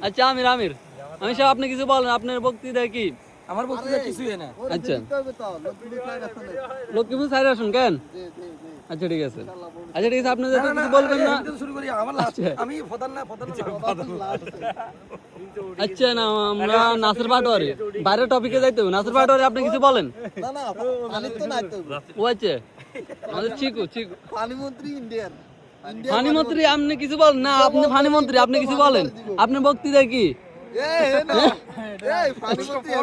আচ্ছা আমির আমির আমির সাহেব আপনি কিছু বলেন, আপনার বক্তৃতা কি? আমার বক্তৃতা কিছুই না। আচ্ছা লক্ষ্মীপুর সাইড আসুন কেন? আচ্ছা ঠিক আছে, আচ্ছা ঠিক আছে, আপনি যদি কিছু বলবেন না। শুরু করি আমার লাস্ট, আমি প্রধান না আচ্ছা না আমরা নাসির পাটোয়ারি বাইরের টপিকে যাইতে হবে। নাসির পাটোয়ারি আপনি কিছু বলেন। না না পানি তো নাই তো ও আচ্ছা আমাদের চিকু চিকু পানি মন্ত্রী ইন্ডিয়ান ফানি মন্ত্রী আপনি কিছু বলেন না, আপনি ফানি মন্ত্রী আপনি কিছু বলেন, আপনার বক্তৃতা কি? পানি মন্ত্রী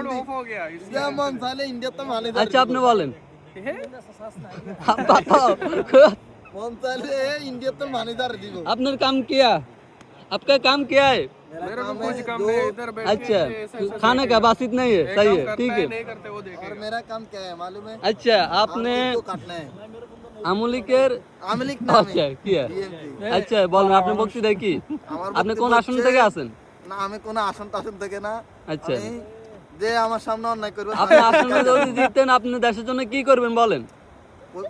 ইন্ডিয়া মান সালে ইন্ডিয়া তো মানে আচ্ছা আপনি বলেন। मन साले इंडिया तो मानेदार दी को আপনার কাম কিয়া आपका काम क्या है? मेरा को कुछ काम नहीं, इधर बैठ अच्छा खाना का बात इतना ही है, सही है ठीक है। नहीं करते वो देखे। और मेरा काम क्या है मालूम है अच्छा आपने को काटना है আমলিকের आमलिक नाम আচ্ছা है কি আচ্ছা বলেন আপনার বক্তৃতা কি? আপনি কোন আসন থেকে আছেন? না আমি কোন আসন টাসন থেকে না আচ্ছা আমি যে আমার সামনে অন্যায় করবে আপনি আসনে যদি জিতেন আপনি দেশের জন্য কি করবেন বলেন?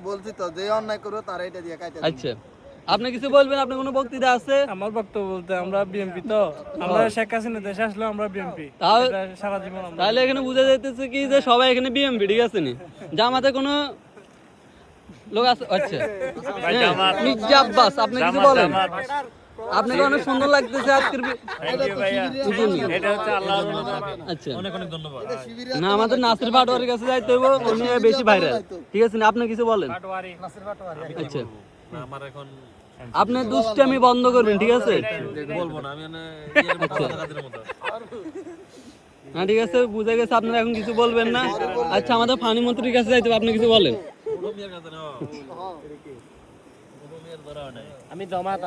বলছি তো যে অন্যায় করবে তারা এটা দিয়ে কাটে আচ্ছা আপনি কিছু বলবেন, আপনার কোনো বক্তৃতা আছে? আমার বক্তব্য বলতে আমরা বিএনপি তো আমরা শেখ হাসিনা দেশে আসলো আমরা বিএনপি তাহলে- সারা জীবন আমরা তাহলে এখানে বোঝা যাইতেছে কি যে সবাই এখানে বিএমপি ঠিক আছে নি, জামাতে কোনো লোক আছে? আচ্ছা মির্জা আব্বাস আপনি কিছু বলেন, আপনাকে অনেক সুন্দর লাগতেছে আজকের আচ্ছা না আমাদের নাসির পাটোয়ারির কাছে যাইতে হইব, উনি বেশি ভাইরাল ঠিক আছে না, আপনি কিছু বলেন। আচ্ছা আপনি দুষ্টামি বন্ধ করবেন ঠিক আছে? আচ্ছা হ্যাঁ ঠিক আছে বুঝে গেছে, আপনারা এখন কিছু বলবেন না। আচ্ছা আমাদের ফানি মন্ত্রীর কাছে যাইতে হবে, আপনি কিছু বলেন। আমি জমাত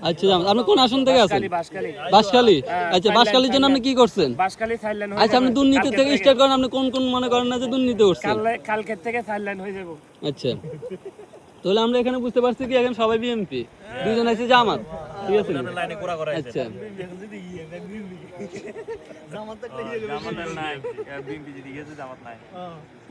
আচ্ছা আপনি কোন আসন থেকে আছেন? বাসকালী বাঁশখালী। আচ্ছা বাঁশখালীর জন্য আপনি কি করছেন? বাসকালী সাইলেন আচ্ছা আপনি দুর্নীতি থেকে স্টার্ট করেন, আপনি কোন কোন মনে করেন না যে দুর্নীতি করছেন? কালকের থেকে সাইলেন হয়ে যাব আচ্ছা তাহলে আমরা এখানে বুঝতে পারছি কি এখন সবাই বিএমপি, দুইজন আছে জামাত ঠিক আছে না? আচ্ছা জামাত নাই বিএনপি যদি গেছে জামাত নাই